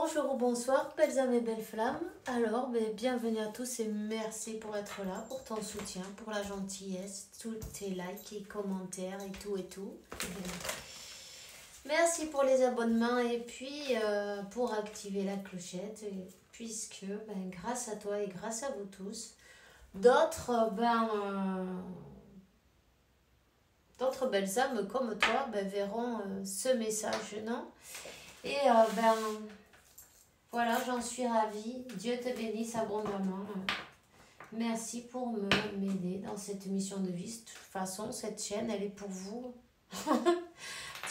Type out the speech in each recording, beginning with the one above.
Bonjour ou bonsoir, belles âmes et belles flammes. Alors, bienvenue à tous et merci pour être là, pour ton soutien, pour la gentillesse, tous tes likes et commentaires et tout et tout. Merci pour les abonnements et puis pour activer la clochette, puisque grâce à toi et grâce à vous tous, d'autres belles âmes comme toi verront ce message, non? Et voilà, j'en suis ravie. Dieu te bénisse abondamment. Merci pour m'aider dans cette mission de vie. De toute façon, cette chaîne, elle est pour vous.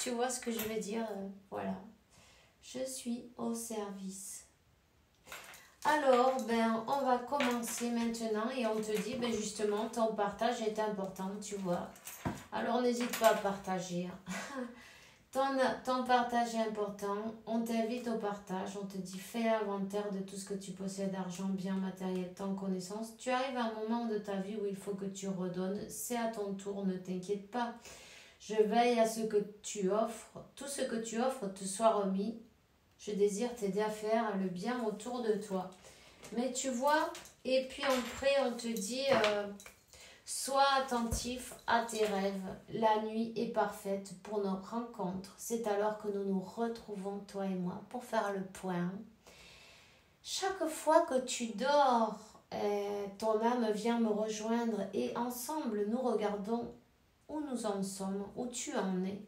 Tu vois ce que je veux dire? Voilà. Je suis au service. Alors, on va commencer maintenant et on te dit, justement, ton partage est important, tu vois. Alors, n'hésite pas à partager. Ton partage est important, on t'invite au partage, on te dit fais l'inventaire de tout ce que tu possèdes, argent, bien matériel, temps, connaissance. Tu arrives à un moment de ta vie où il faut que tu redonnes, c'est à ton tour, ne t'inquiète pas. Je veille à ce que tu offres, tout ce que tu offres te soit remis. Je désire t'aider à faire le bien autour de toi. Mais tu vois, et puis après on te dit... sois attentif à tes rêves. La nuit est parfaite pour nos rencontres. C'est alors que nous nous retrouvons, toi et moi, pour faire le point. Chaque fois que tu dors, ton âme vient me rejoindre et ensemble nous regardons où nous en sommes, où tu en es.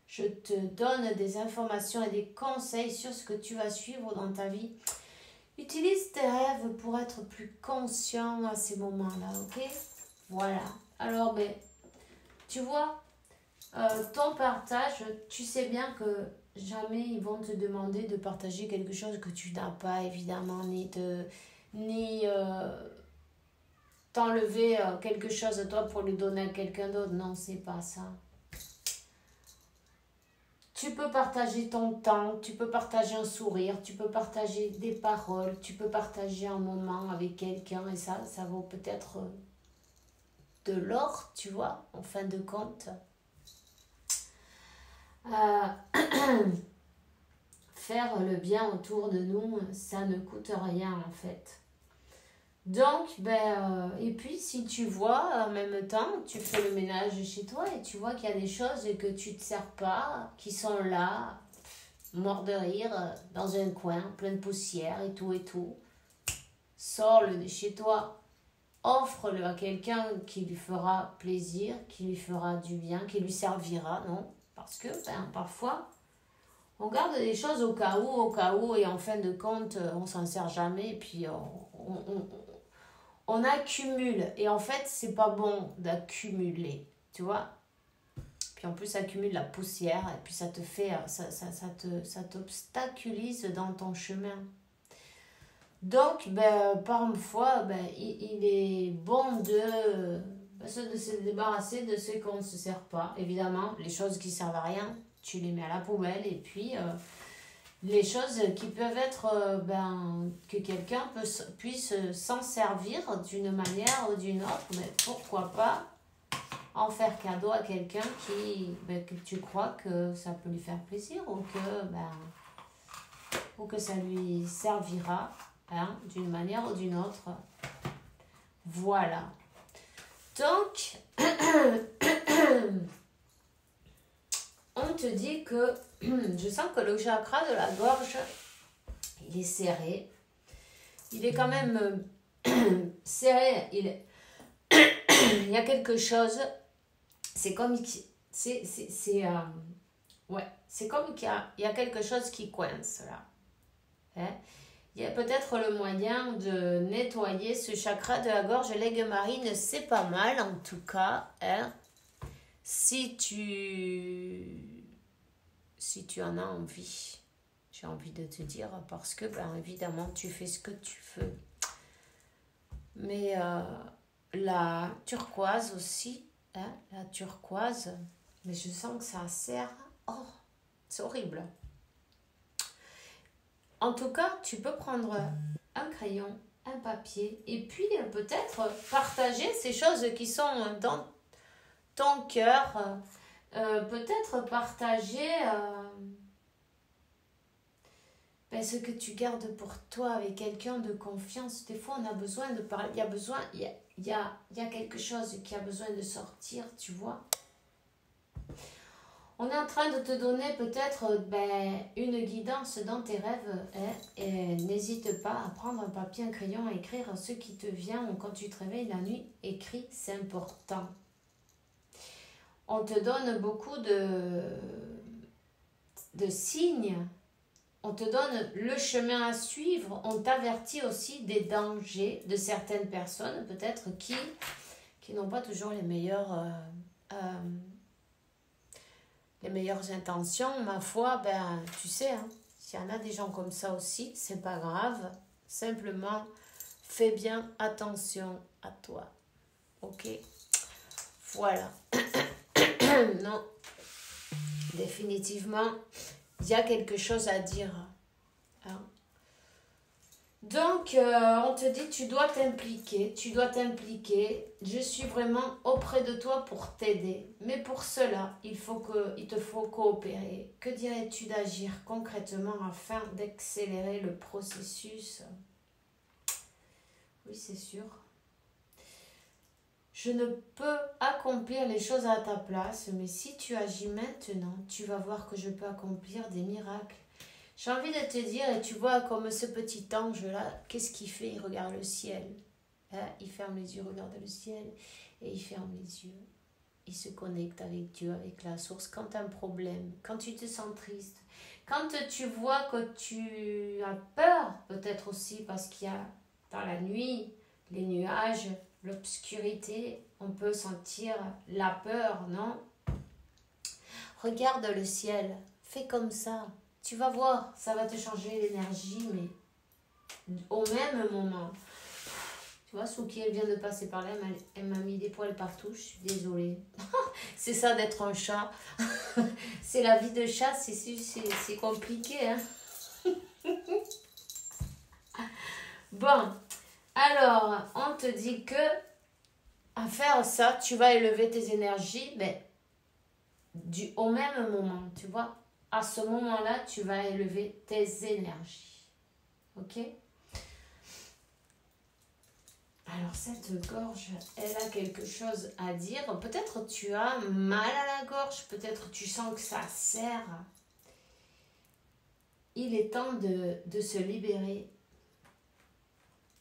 Je te donne des informations et des conseils sur ce que tu vas suivre dans ta vie. Utilise tes rêves pour être plus conscient à ces moments-là, ok ? Voilà. Alors, tu vois, ton partage, tu sais bien que jamais ils vont te demander de partager quelque chose que tu n'as pas, évidemment, ni t'enlever quelque chose de toi pour lui donner à quelqu'un d'autre. Non, c'est pas ça. Tu peux partager ton temps, tu peux partager un sourire, tu peux partager des paroles, tu peux partager un moment avec quelqu'un et ça vaut peut-être... de l'or, tu vois, en fin de compte. Faire le bien autour de nous, ça ne coûte rien en fait. Donc, et puis si tu vois, en même temps, tu fais le ménage chez toi et tu vois qu'il y a des choses que tu ne te sers pas, qui sont là, morts de rire, dans un coin, plein de poussière et tout et tout. Sors-le de chez toi. Offre-le à quelqu'un qui lui fera plaisir, qui lui fera du bien, qui lui servira, non? Parce que, parfois, on garde des choses au cas où, et en fin de compte, on s'en sert jamais, et puis on accumule. Et en fait, c'est pas bon d'accumuler, tu vois? Puis en plus, ça accumule la poussière, et puis ça te fait, ça t'obstaculise dans ton chemin. Donc, parfois, il est bon de se débarrasser de ce qu'on ne se sert pas. Évidemment, les choses qui ne servent à rien, tu les mets à la poubelle. Et puis, les choses qui peuvent être, que quelqu'un puisse s'en servir d'une manière ou d'une autre, mais pourquoi pas en faire cadeau à quelqu'un que tu crois que ça peut lui faire plaisir ou que ça lui servira. D'une manière ou d'une autre. Voilà. Donc, on te dit que je sens que le chakra de la gorge, il est serré. Il est quand même serré. Il y a quelque chose. C'est comme c'est comme qu'il y a quelque chose qui coince là. Il y a peut-être le moyen de nettoyer ce chakra de la gorge. L'aigle marine, c'est pas mal en tout cas. Si tu en as envie, j'ai envie de te dire, parce que évidemment, tu fais ce que tu veux. Mais la turquoise aussi, la turquoise, mais je sens que ça sert. Oh, c'est horrible. En tout cas, tu peux prendre un crayon, un papier et puis peut-être partager ces choses qui sont dans ton cœur. Peut-être partager ben, ce que tu gardes pour toi avec quelqu'un de confiance. Des fois, on a besoin de parler. Il y a quelque chose qui a besoin de sortir, tu vois. On est en train de te donner peut-être une guidance dans tes rêves. Et n'hésite pas à prendre un papier, un crayon, à écrire ce qui te vient ou quand tu te réveilles la nuit. Écris, c'est important. On te donne beaucoup de signes. On te donne le chemin à suivre. On t'avertit aussi des dangers de certaines personnes, peut-être qui n'ont pas toujours les meilleures intentions. Ma foi, tu sais, hein, s'il y en a des gens comme ça aussi, c'est pas grave. Simplement, fais bien attention à toi. Ok? Voilà. Non. Définitivement, il y a quelque chose à dire. Hein? Donc, on te dit, tu dois t'impliquer. Je suis vraiment auprès de toi pour t'aider. Mais pour cela, il te faut coopérer. Que dirais-tu d'agir concrètement afin d'accélérer le processus? Oui, c'est sûr. Je ne peux accomplir les choses à ta place, mais si tu agis maintenant, tu vas voir que je peux accomplir des miracles. J'ai envie de te dire, et tu vois comme ce petit ange-là, qu'est-ce qu'il fait? Il regarde le ciel. Il ferme les yeux, regarde le ciel, et il ferme les yeux. Il se connecte avec Dieu, avec la source. Quand tu as un problème, quand tu te sens triste, quand tu vois que tu as peur, peut-être aussi parce qu'il y a dans la nuit les nuages, l'obscurité, on peut sentir la peur, non? Regarde le ciel, fais comme ça. Tu vas voir, ça va te changer l'énergie, mais au même moment. Tu vois, Souki, elle vient de passer par là, elle m'a mis des poils partout, je suis désolée. C'est ça d'être un chat. C'est la vie de chat, c'est compliqué. Hein. Bon, alors, on te dit que à faire ça, tu vas élever tes énergies, mais au même moment, tu vois. À ce moment-là, tu vas élever tes énergies. Ok? Alors, cette gorge, elle a quelque chose à dire. Peut-être tu as mal à la gorge. Peut-être tu sens que ça serre. Il est temps de se libérer.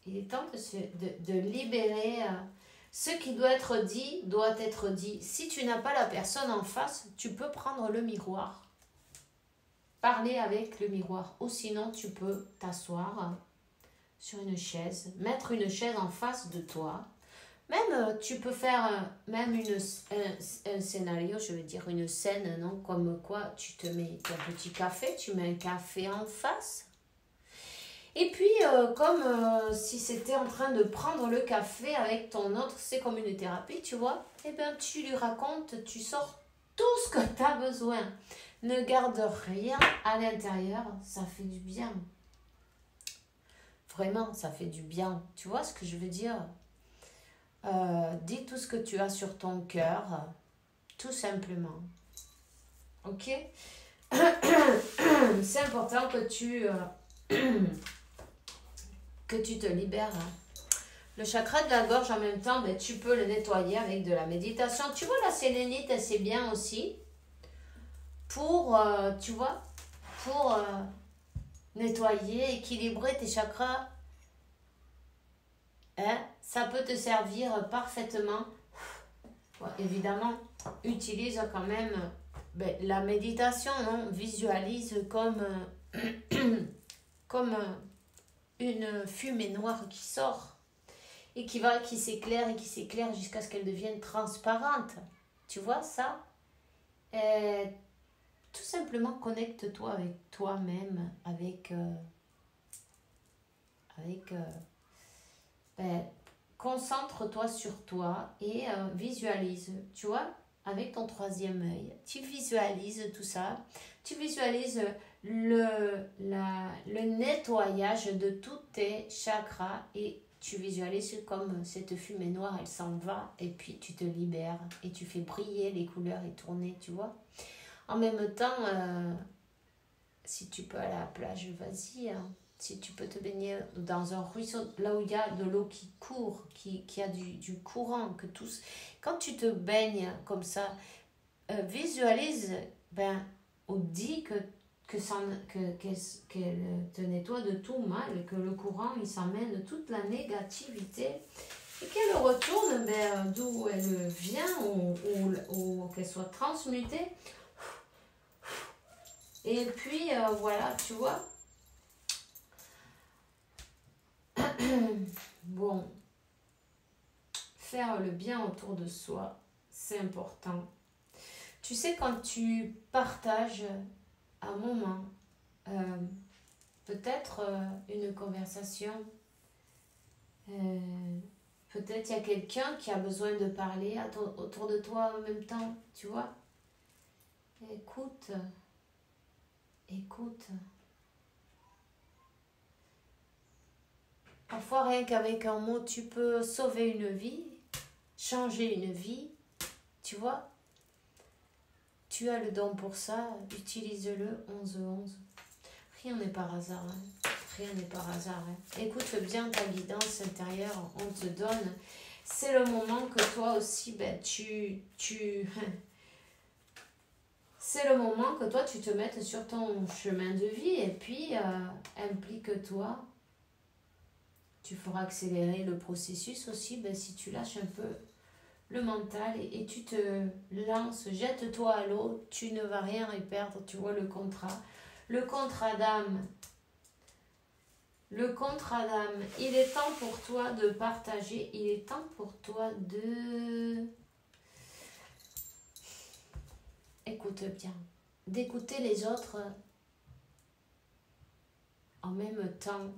Il est temps de libérer. Ce qui doit être dit, doit être dit. Si tu n'as pas la personne en face, tu peux prendre le miroir. Parler avec le miroir. Ou sinon, tu peux t'asseoir sur une chaise, mettre une chaise en face de toi. Même, tu peux faire même un scénario, je veux dire une scène, non? Comme quoi, tu te mets ton petit café, tu mets un café en face. Et puis, comme si c'était en train de prendre le café avec ton autre, c'est comme une thérapie, tu vois. Eh bien, tu lui racontes, tu sors tout ce que tu as besoin. Ne garde rien à l'intérieur, ça fait du bien. Vraiment, ça fait du bien. Tu vois ce que je veux dire? Dis tout ce que tu as sur ton cœur, tout simplement. Ok? C'est important que tu te libères. Le chakra de la gorge, en même temps, tu peux le nettoyer avec de la méditation. Tu vois, la sélénite, c'est bien aussi pour, tu vois, pour nettoyer, équilibrer tes chakras. Hein? Ça peut te servir parfaitement. Ouais, évidemment, utilise quand même la méditation, non? Visualise comme, comme une fumée noire qui sort et qui s'éclaire jusqu'à ce qu'elle devienne transparente. Tu vois ça? Tout simplement connecte-toi avec toi-même, concentre-toi sur toi et visualise, tu vois, avec ton troisième œil. Tu visualises tout ça, tu visualises le nettoyage de tous tes chakras et tu visualises comme cette fumée noire, elle s'en va et puis tu te libères et tu fais briller les couleurs et tourner, tu vois. En même temps, Si tu peux aller à la plage, vas-y. Hein. Si tu peux te baigner dans un ruisseau, là où il y a de l'eau qui court, qui a du courant, que tous... Quand tu te baignes comme ça, visualise, ben, on dit qu'elle te nettoie de tout mal, que le courant, il s'emmène toute la négativité et qu'elle retourne d'où elle vient ou qu'elle soit transmutée. Et puis, voilà, tu vois. Bon, faire le bien autour de soi, c'est important. Tu sais, quand tu partages un moment, peut-être une conversation, peut-être il y a quelqu'un qui a besoin de parler autour de toi en même temps, tu vois. Écoute. Parfois, rien qu'avec un mot, tu peux sauver une vie, changer une vie, tu vois. Tu as le don pour ça, utilise-le, 11-11. Rien n'est par hasard, hein. Rien n'est par hasard. Hein. Écoute bien ta guidance intérieure, on te donne. C'est le moment que toi aussi, ben, c'est le moment que toi, tu te mettes sur ton chemin de vie et puis implique-toi. Tu feras accélérer le processus aussi ben, si tu lâches un peu le mental et tu te lances, jette-toi à l'eau, tu ne vas rien y perdre, tu vois le contrat. Le contrat d'âme. Le contrat d'âme. Il est temps pour toi de partager, il est temps pour toi de... Écoute bien. D'écouter les autres en même temps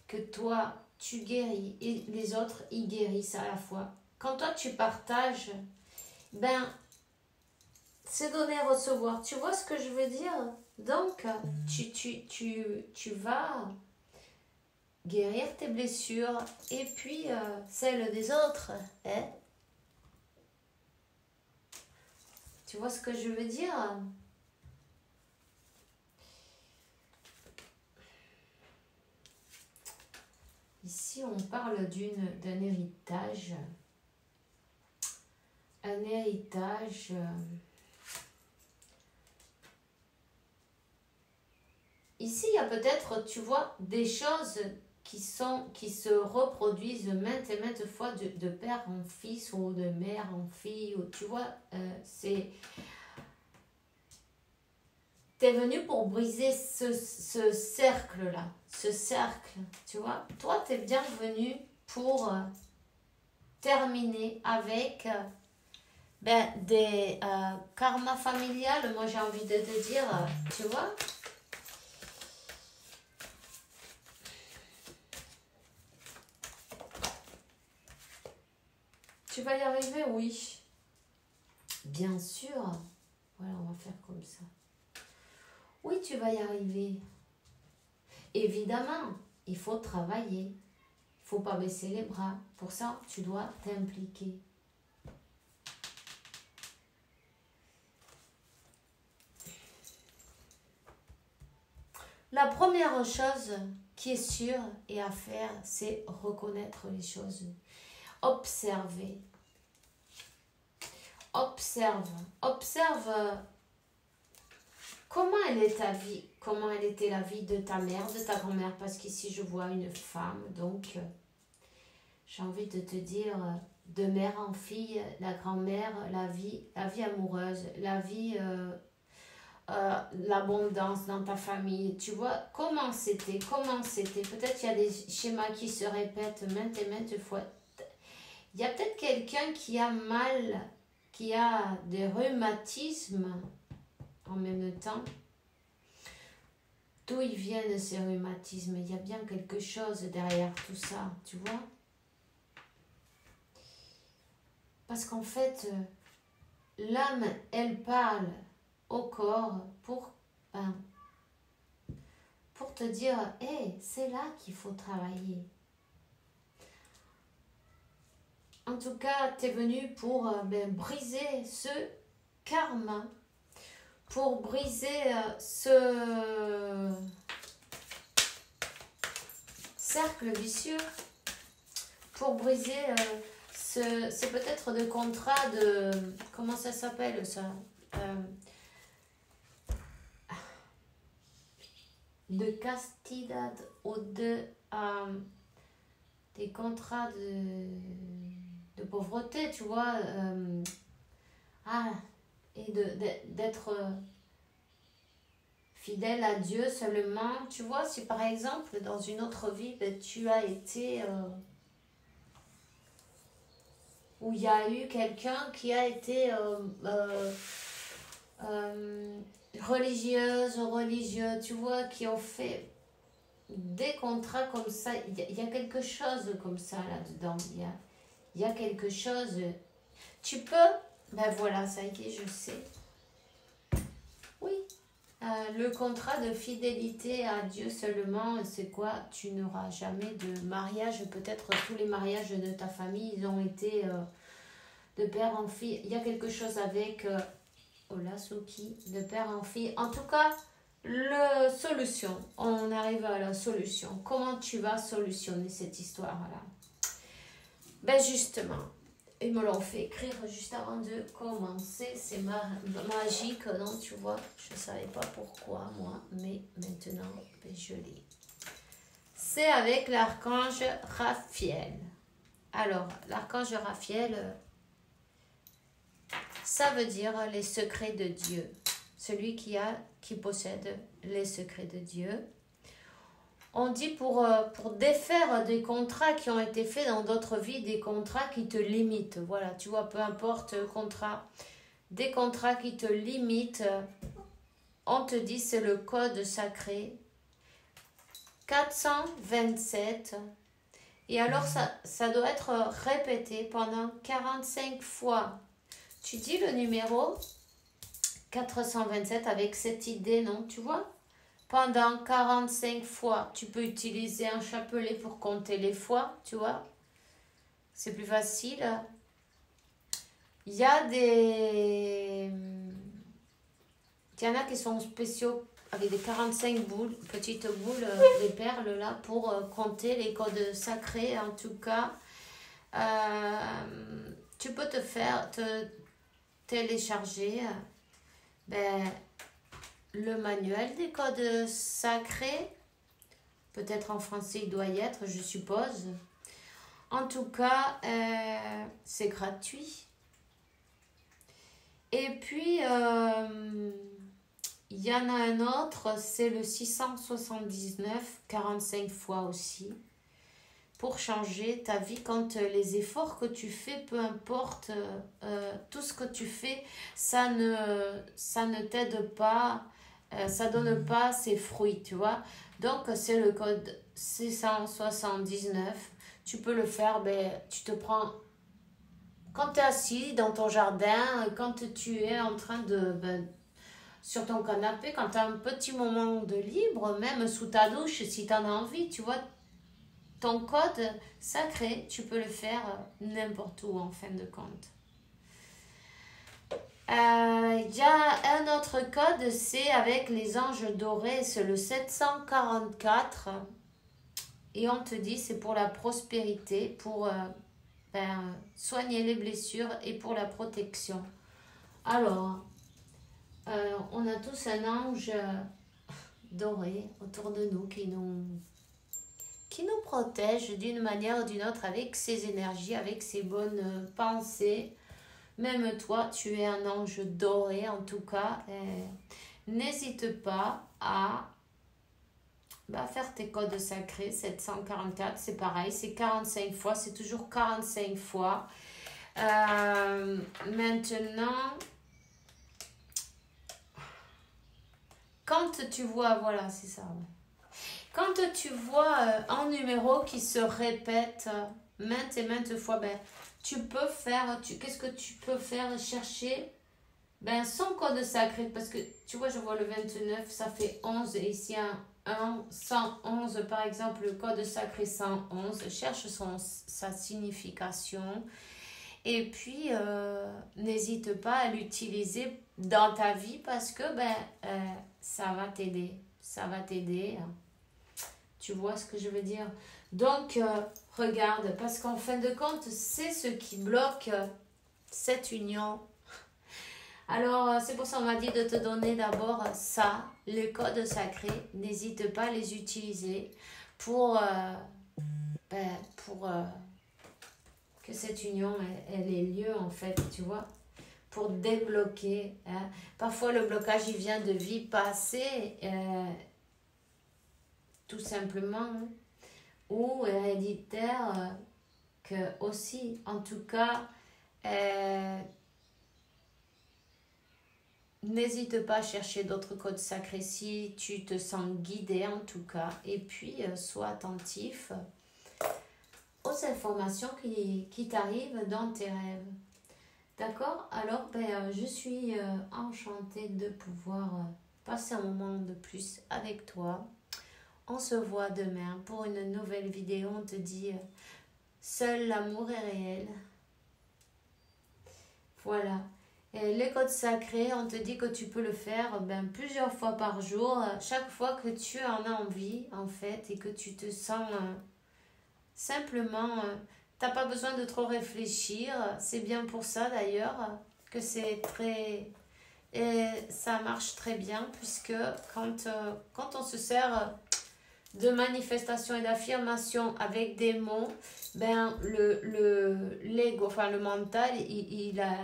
que toi, tu guéris et les autres, ils guérissent à la fois. Quand toi, tu partages, ben, c'est donner-recevoir. Tu vois ce que je veux dire? Donc, tu vas guérir tes blessures et puis celles des autres. Hein? Tu vois ce que je veux dire? Ici, on parle d'un héritage. Un héritage... Ici, il y a peut-être, tu vois, des choses qui se reproduisent maintes et maintes fois de père en fils ou de mère en fille. Ou, tu vois, t'es venu pour briser ce cercle-là. Ce cercle, tu vois. Toi, t'es bien venu pour terminer avec des karmas familiales. Moi, j'ai envie de te dire, tu vois. Tu vas y arriver, oui. Bien sûr. Voilà, on va faire comme ça. Oui, tu vas y arriver. Évidemment, il faut travailler. Il ne faut pas baisser les bras. Pour ça, tu dois t'impliquer. La première chose qui est sûre et à faire, c'est reconnaître les choses. Observer. Observe comment elle est ta vie, comment elle était la vie de ta mère, de ta grand-mère, parce qu'ici je vois une femme, donc j'ai envie de te dire de mère en fille, la grand-mère, la vie amoureuse, la vie, l'abondance dans ta famille, tu vois, comment c'était, peut-être il y a des schémas qui se répètent maintes et maintes fois. Il y a peut-être quelqu'un qui a mal, qui a des rhumatismes en même temps. D'où ils viennent ces rhumatismes? Il y a bien quelque chose derrière tout ça, tu vois? Parce qu'en fait, l'âme, elle parle au corps pour te dire, hey, c'est là qu'il faut travailler. En tout cas, tu es venu pour briser ce karma, pour briser ce cercle vicieux, pour briser c'est peut-être des contrats de, comment ça s'appelle ça, de castidad ou des contrats de pauvreté, tu vois, et d'être fidèle à Dieu seulement. Tu vois, si par exemple dans une autre vie, ben, tu as été où il y a eu quelqu'un qui a été religieuse ou religieux, tu vois, qui ont fait des contrats comme ça. Il y a quelque chose comme ça là-dedans. Il y a quelque chose. Tu peux, ben voilà, ça y est, je sais. Oui, le contrat de fidélité à Dieu seulement, c'est quoi? Tu n'auras jamais de mariage. Peut-être tous les mariages de ta famille, ils ont été de père en fille. Il y a quelque chose avec Olasuki, de père en fille. En tout cas, la solution. On arrive à la solution. Comment tu vas solutionner cette histoire-là? Ben justement, ils me l'ont fait écrire juste avant de commencer. C'est magique, non, tu vois. Je ne savais pas pourquoi, moi, mais maintenant, ben, je l'ai. C'est avec l'archange Raphaël. Alors, l'archange Raphaël, ça veut dire les secrets de Dieu. Celui qui possède les secrets de Dieu. On dit pour défaire des contrats qui ont été faits dans d'autres vies, des contrats qui te limitent. Voilà, tu vois, peu importe le contrat, des contrats qui te limitent, on te dit c'est le code sacré 427. Et alors ça doit être répété pendant 45 fois. Tu dis le numéro 427 avec cette idée, non? Tu vois? Pendant 45 fois, tu peux utiliser un chapelet pour compter les fois, tu vois. C'est plus facile. Il y a il y en a qui sont spéciaux avec des 45 boules, petites boules, des perles là, pour compter les codes sacrés. En tout cas, tu peux te télécharger le manuel des codes sacrés. Peut-être en français il doit y être, je suppose. En tout cas, c'est gratuit. Et puis, il y en a un autre, c'est le 679, 45 fois aussi. Pour changer ta vie quand les efforts que tu fais, peu importe, tout ce que tu fais, ça ne t'aide pas, ça donne pas ses fruits, tu vois. Donc, c'est le code 679. Tu peux le faire, tu te prends, quand tu es assis dans ton jardin, quand tu es en train de, sur ton canapé, quand tu as un petit moment de libre, même sous ta douche, si tu en as envie, tu vois, ton code sacré, tu peux le faire n'importe où en fin de compte. Il y a un autre code, c'est avec les anges dorés, c'est le 744. Et on te dit c'est pour la prospérité, pour soigner les blessures et pour la protection. Alors, on a tous un ange doré autour de nous qui nous protège d'une manière ou d'une autre avec ses énergies, avec ses bonnes pensées. Même toi, tu es un ange doré en tout cas. N'hésite pas à faire tes codes sacrés. 744, c'est pareil, c'est 45 fois, c'est toujours 45 fois. Maintenant, quand tu vois, voilà, c'est ça. Quand tu vois un numéro qui se répète maintes et maintes fois, tu peux faire, qu'est-ce que tu peux faire? Chercher son code sacré, parce que tu vois, je vois le 29, ça fait 11, et ici un 111 par exemple, le code sacré 111, cherche sa signification. Et puis, n'hésite pas à l'utiliser dans ta vie parce que ça va t'aider. Ça va t'aider. Tu vois ce que je veux dire? Donc, regarde, parce qu'en fin de compte, c'est ce qui bloque cette union. Alors, c'est pour ça qu'on m'a dit de te donner d'abord ça, les codes sacrés. N'hésite pas à les utiliser pour, pour que cette union, elle ait lieu, en fait, tu vois, pour débloquer. Hein. Parfois, le blocage, il vient de vie passée, tout simplement, hein, ou héréditaire, que aussi, en tout cas, n'hésite pas à chercher d'autres codes sacrés si tu te sens guidé, en tout cas, et puis sois attentif aux informations qui t'arrivent dans tes rêves. D'accord? Alors, je suis enchantée de pouvoir passer un moment de plus avec toi. On se voit demain pour une nouvelle vidéo. On te dit, seul l'amour est réel. Voilà. Et les codes sacrés, on te dit que tu peux le faire plusieurs fois par jour, chaque fois que tu en as envie, en fait, et que tu te sens simplement... T'as pas besoin de trop réfléchir. C'est bien pour ça d'ailleurs que c'est très... Et ça marche très bien puisque quand on se sert de manifestation et d'affirmation avec des mots, l'ego, enfin le mental, il a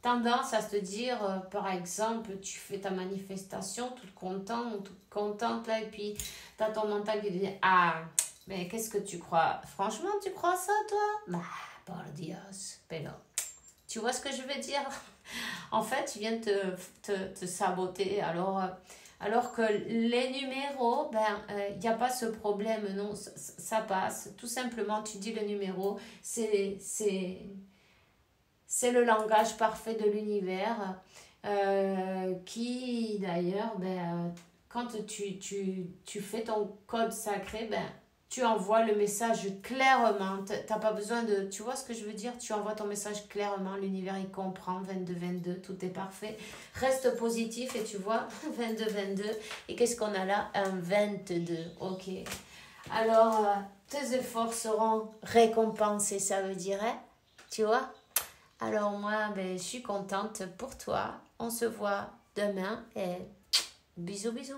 tendance à se dire, par exemple, tu fais ta manifestation toute content ou toute contente là, et puis t'as ton mental qui te dit, ah... Mais qu'est-ce que tu crois? Franchement, tu crois ça, toi? Por Dios. Pero, tu vois ce que je veux dire? En fait, tu viens te saboter. Alors que les numéros, il n'y a pas ce problème. Non, ça passe. Tout simplement, tu dis le numéro. C'est le langage parfait de l'univers. Qui, d'ailleurs, quand tu fais ton code sacré, tu envoies le message clairement. T'as pas besoin de... Tu vois ce que je veux dire? Tu envoies ton message clairement. L'univers, il comprend. 22-22, tout est parfait. Reste positif et tu vois, 22-22. Et qu'est-ce qu'on a là? Un 22. Ok. Alors, tes efforts seront récompensés, ça veut dire, hein? Tu vois? Alors moi, je suis contente pour toi. On se voit demain et bisous, bisous.